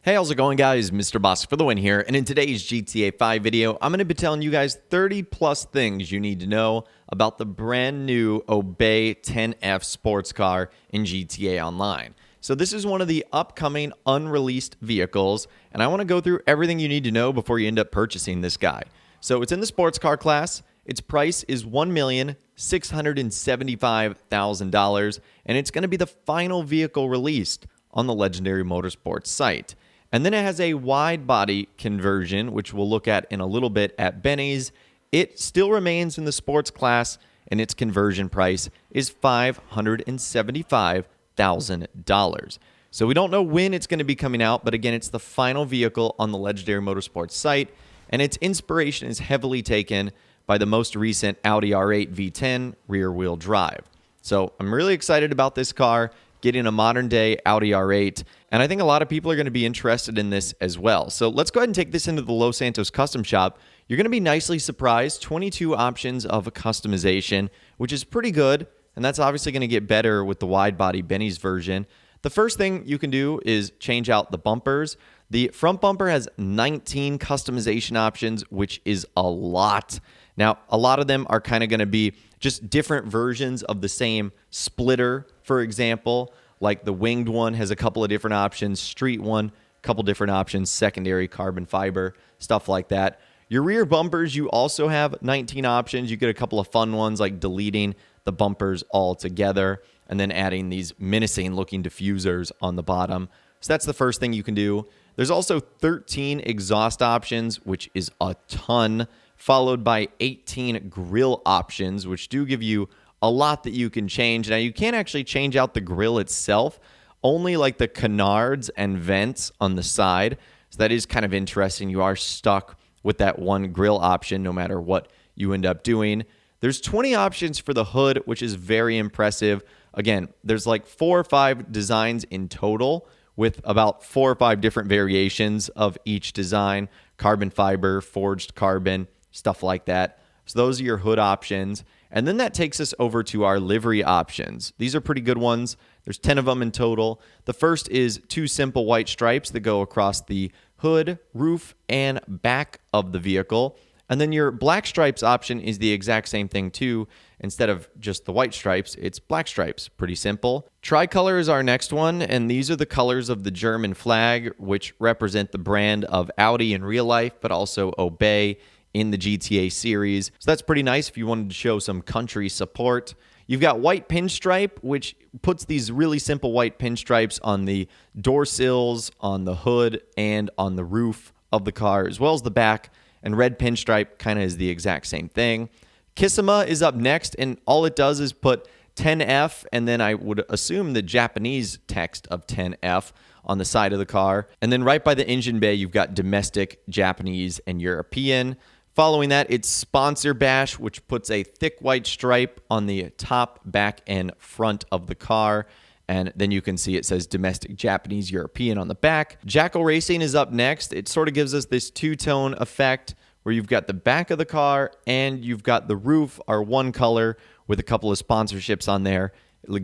Hey, how's it going, guys? Mr. Boss for the win here, and in today's GTA 5 video, I'm going to be telling you guys 30 plus things you need to know about the brand new Obey 10F sports car in GTA Online. So this is one of the upcoming unreleased vehicles, and I want to go through everything you need to know before you end up purchasing this guy. So it's in the sports car class. Its price is $1,675,000, and it's going to be the final vehicle released on the Legendary Motorsports site. And then it has a wide body conversion, which we'll look at in a little bit at Benny's. It still remains in the sports class, and its conversion price is $575,000. So we don't know when it's going to be coming out, but again, it's the final vehicle on the Legendary Motorsports site, and its inspiration is heavily taken by the most recent Audi R8 V10 rear-wheel drive. So I'm really excited about this car, getting a modern-day Audi R8, and I think a lot of people are going to be interested in this as well. So let's go ahead and take this into the Los Santos Custom Shop. You're going to be nicely surprised. 22 options of customization, which is pretty good, and that's obviously going to get better with the wide-body Benny's version. The first thing you can do is change out the bumpers. The front bumper has 19 customization options, which is a lot. Now, a lot of them are kind of going to be just different versions of the same splitter, for example. Like the winged one has a couple of different options, street one, a couple different options, secondary carbon fiber, stuff like that. Your rear bumpers, you also have 19 options. You get a couple of fun ones like deleting the bumpers altogether and then adding these menacing looking diffusers on the bottom. So that's the first thing you can do. There's also 13 exhaust options, which is a ton, followed by 18 grille options, which do give you a lot that you can change. Now, you can't actually change out the grille itself, only like the canards and vents on the side. So that is kind of interesting. You are stuck with that one grille option no matter what you end up doing. There's 20 options for the hood, which is very impressive. Again, there's like 4 or 5 designs in total with about 4 or 5 different variations of each design, carbon fiber, forged carbon, stuff like that. So those are your hood options. And then that takes us over to our livery options. These are pretty good ones. There's 10 of them in total. The first is 2 simple white stripes that go across the hood, roof, and back of the vehicle. And then your black stripes option is the exact same thing too. Instead of just the white stripes, it's black stripes. Pretty simple. Tricolor is our next one, and these are the colors of the German flag, which represent the brand of Audi in real life, but also Obey in the GTA series. So that's pretty nice if you wanted to show some country support. You've got white pinstripe, which puts these really simple white pinstripes on the door sills, on the hood, and on the roof of the car, as well as the back. And red pinstripe kind of is the exact same thing. Kissima is up next, and all it does is put 10F, and then I would assume the Japanese text of 10F on the side of the car. And then right by the engine bay, you've got domestic, Japanese, and European. Following that, it's Sponsor Bash, which puts a thick white stripe on the top, back, and front of the car. And then you can see it says domestic, Japanese, European on the back. Jackal Racing is up next. It sort of gives us this two-tone effect where you've got the back of the car and you've got the roof are one color with a couple of sponsorships on there,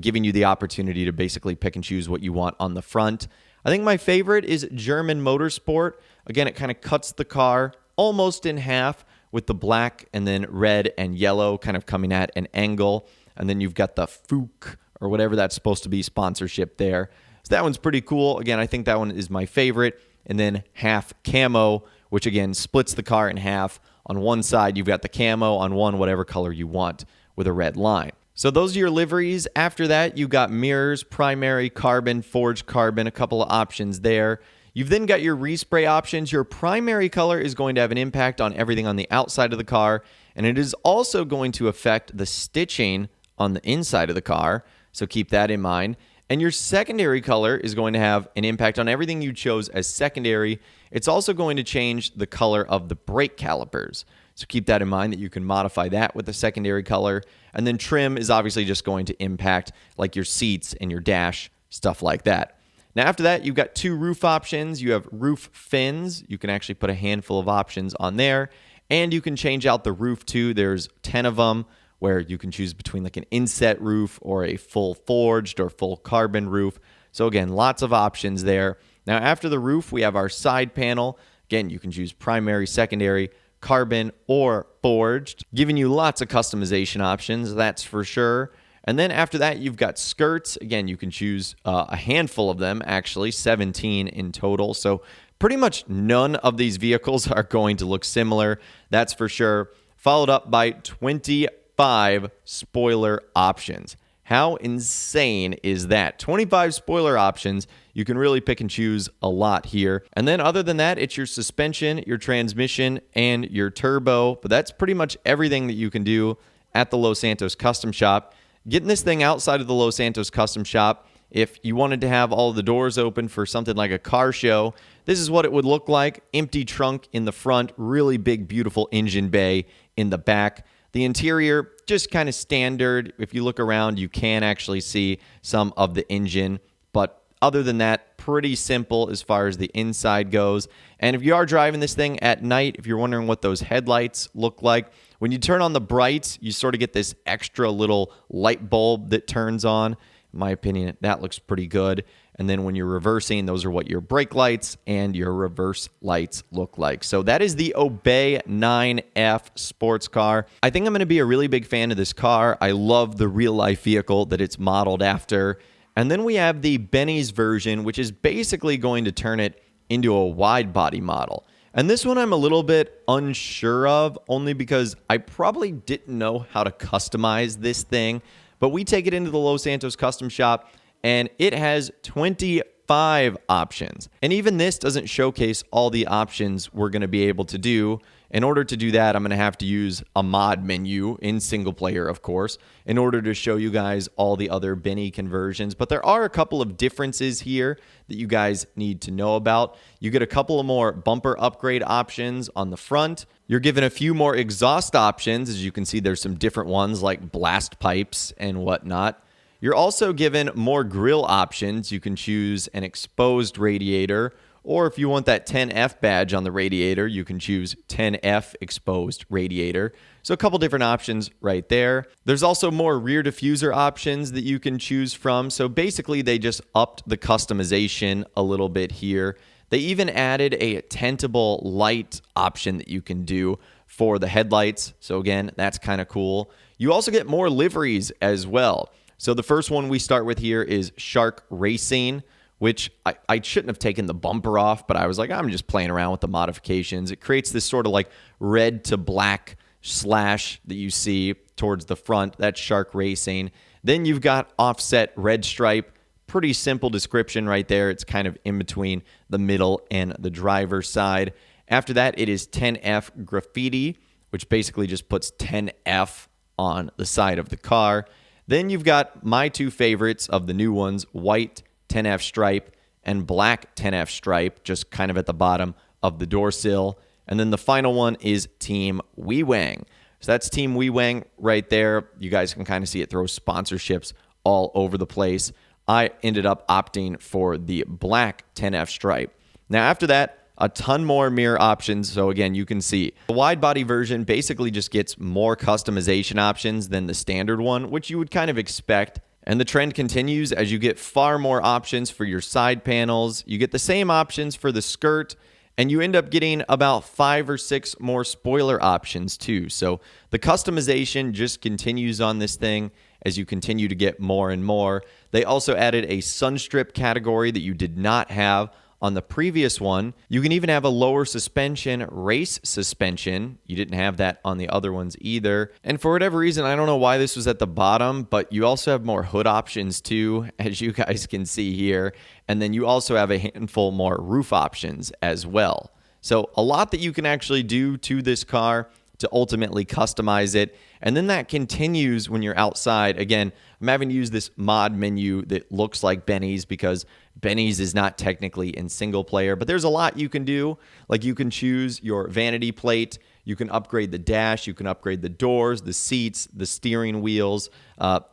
giving you the opportunity to basically pick and choose what you want on the front. I think my favorite is German Motorsport. Again, it kind of cuts the car almost in half with the black and then red and yellow kind of coming at an angle. And then you've got the Fook or whatever that's supposed to be sponsorship there. So that one's pretty cool. Again, I think that one is my favorite. And then half camo, which again splits the car in half. On one side, you've got the camo, on one, whatever color you want with a red line. So those are your liveries. After that, you've got mirrors, primary, carbon, forged carbon, a couple of options there. You've then got your respray options. Your primary color is going to have an impact on everything on the outside of the car, and it is also going to affect the stitching on the inside of the car, so keep that in mind. And your secondary color is going to have an impact on everything you chose as secondary. It's also going to change the color of the brake calipers, so keep that in mind that you can modify that with the secondary color. And then trim is obviously just going to impact like your seats and your dash, stuff like that. Now, after that, you've got 2 roof options. You have roof fins. You can actually put a handful of options on there. And you can change out the roof, too. There's 10 of them where you can choose between like an inset roof or a full forged or full carbon roof. So, again, lots of options there. Now, after the roof, we have our side panel. Again, you can choose primary, secondary, carbon, or forged, giving you lots of customization options, that's for sure. And then after that, you've got skirts. Again, you can choose a handful of them, actually, 17 in total. So pretty much none of these vehicles are going to look similar, that's for sure. Followed up by 25 spoiler options. How insane is that? 25 spoiler options. You can really pick and choose a lot here. And then other than that, it's your suspension, your transmission, and your turbo. But that's pretty much everything that you can do at the Los Santos Custom Shop. Getting this thing outside of the Los Santos Custom Shop, if you wanted to have all the doors open for something like a car show, this is what it would look like. Empty trunk in the front, really big, beautiful engine bay in the back. The interior, just kind of standard. If you look around, you can actually see some of the engine. But other than that, pretty simple as far as the inside goes. And if you are driving this thing at night, if you're wondering what those headlights look like, when you turn on the brights, you sort of get this extra little light bulb that turns on. In my opinion, that looks pretty good. And then when you're reversing, those are what your brake lights and your reverse lights look like. So that is the Obey 9F sports car. I think I'm going to be a really big fan of this car. I love the real-life vehicle that it's modeled after. And then we have the Benny's version, which is basically going to turn it into a wide-body model. And this one I'm a little bit unsure of, only because I probably didn't know how to customize this thing. But we take it into the Los Santos Custom Shop, and it has 25 options. And even this doesn't showcase all the options we're going to be able to do. In order to do that, I'm going to have to use a mod menu in single player, of course, in order to show you guys all the other Benny conversions. But there are a couple of differences here that you guys need to know about. You get a couple of more bumper upgrade options on the front. You're given a few more exhaust options. As you can see, there's some different ones like blast pipes and whatnot. You're also given more grille options. You can choose an exposed radiator, or if you want that 10F badge on the radiator, you can choose 10F exposed radiator. So a couple different options right there. There's also more rear diffuser options that you can choose from. So basically, they just upped the customization a little bit here. They even added a tintable light option that you can do for the headlights. So again, that's kind of cool. You also get more liveries as well. So the first one we start with here is Shark Racing, which I shouldn't have taken the bumper off, but I was like, I'm just playing around with the modifications. It creates this sort of like red to black slash that you see towards the front. That's Shark Racing. Then you've got offset red stripe. Pretty simple description right there. It's kind of in between the middle and the driver's side. After that, it is 10F Graffiti, which basically just puts 10F on the side of the car. Then you've got my two favorites of the new ones, white 10F stripe and black 10F stripe, just kind of at the bottom of the door sill. And then the final one is Team Wee Wang. So that's Team Wee Wang right there. You guys can kind of see it throws sponsorships all over the place. I ended up opting for the black 10F stripe. Now after that, a ton more mirror options. So again, you can see the wide body version basically just gets more customization options than the standard one, which you would kind of expect. And the trend continues as you get far more options for your side panels. You get the same options for the skirt, and you end up getting about 5 or 6 more spoiler options too. So the customization just continues on this thing as you continue to get more and more. They also added a sunstrip category that you did not have on the previous one. You can even have a lower suspension, race suspension. You didn't have that on the other ones either. And for whatever reason, I don't know why this was at the bottom, but you also have more hood options too, as you guys can see here. And then you also have a handful more roof options as well. So a lot that you can actually do to this car to ultimately customize it. And then that continues when you're outside. Again, I'm having to use this mod menu that looks like Benny's because Benny's is not technically in single player, but there's a lot you can do. Like you can choose your vanity plate, you can upgrade the dash, you can upgrade the doors, the seats, the steering wheels.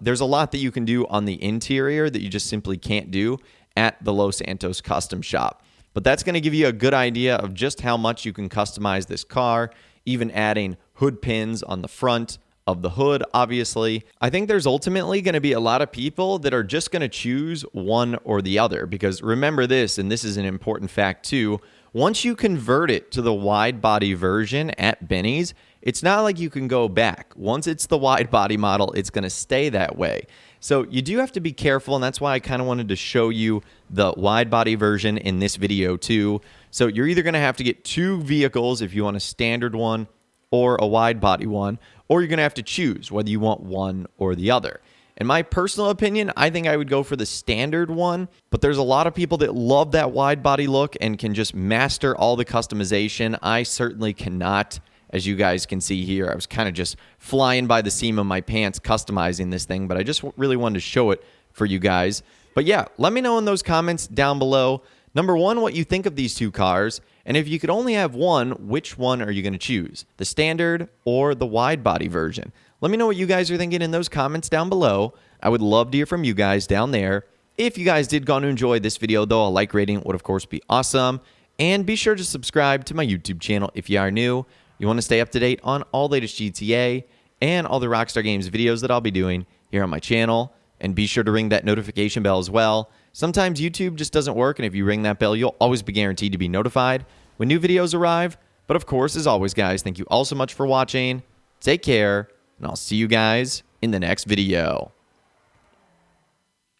There's a lot that you can do on the interior that you just simply can't do at the Los Santos Custom Shop. But that's going to give you a good idea of just how much you can customize this car, even adding hood pins on the front of the hood, obviously. I think there's ultimately going to be a lot of people that are just going to choose one or the other, because remember this, and this is an important fact too, once you convert it to the wide body version at Benny's, it's not like you can go back. Once it's the wide body model, it's going to stay that way. So you do have to be careful, and that's why I kind of wanted to show you the wide body version in this video too. So you're either going to have to get two vehicles if you want a standard one or a wide body one, or you're going to have to choose whether you want one or the other. In my personal opinion, I think I would go for the standard one, but there's a lot of people that love that wide body look and can just master all the customization. I certainly cannot. As you guys can see here, I was kind of just flying by the seam of my pants customizing this thing, but I just really wanted to show it for you guys. But yeah, let me know in those comments down below, number one, what you think of these two cars, and if you could only have one, which one are you going to choose, the standard or the wide body version? Let me know what you guys are thinking in those comments down below. I would love to hear from you guys down there. If you guys did go on to enjoy this video, though, a like rating would, of course, be awesome. And be sure to subscribe to my YouTube channel if you are new. You want to stay up to date on all the latest GTA and all the Rockstar Games videos that I'll be doing here on my channel. And be sure to ring that notification bell as well. Sometimes YouTube just doesn't work, and if you ring that bell, you'll always be guaranteed to be notified when new videos arrive. But of course, as always, guys, thank you all so much for watching. Take care, and I'll see you guys in the next video.